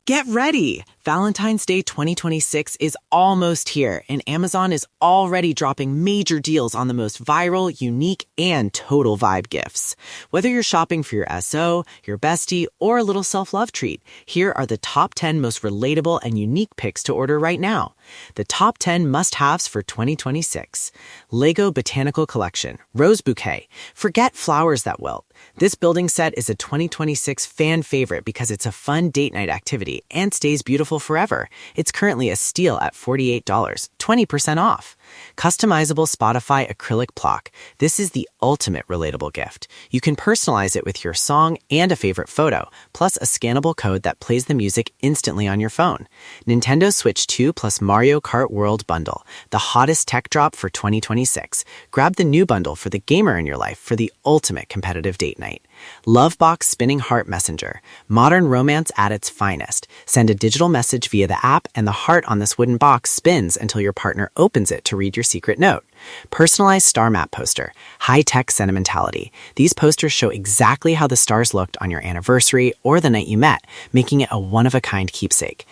Get ready! Valentine's Day 2026 is almost here, and Amazon is already dropping major deals on the most viral, unique, and total vibe gifts. Whether you're shopping for your SO, your bestie, or a little self-love treat, here are the top 10 most relatable and unique picks to order right now. The top 10 must-haves for 2026. Lego Botanical Collection, Rose Bouquet. Forget flowers that wilt. This building set is a 2026 fan favorite because it's a fun date night activity and stays beautiful forever. It's currently a steal at $48, 20% off. Customizable Spotify acrylic plaque. This is the ultimate relatable gift. You can personalize it with your song and a favorite photo, plus a scannable code that plays the music instantly on your phone. Nintendo Switch 2 plus Mario Kart World Bundle, the hottest tech drop for 2026. Grab the new bundle for the gamer in your life for the ultimate competitive date night. Lovebox Spinning Heart Messenger, modern romance at its finest. Send a digital message via the app, and the heart on this wooden box spins until your partner opens it to read your secret note. Personalized Star Map Poster, high-tech sentimentality. These posters show exactly how the stars looked on your anniversary or the night you met, making it a one-of-a-kind keepsake.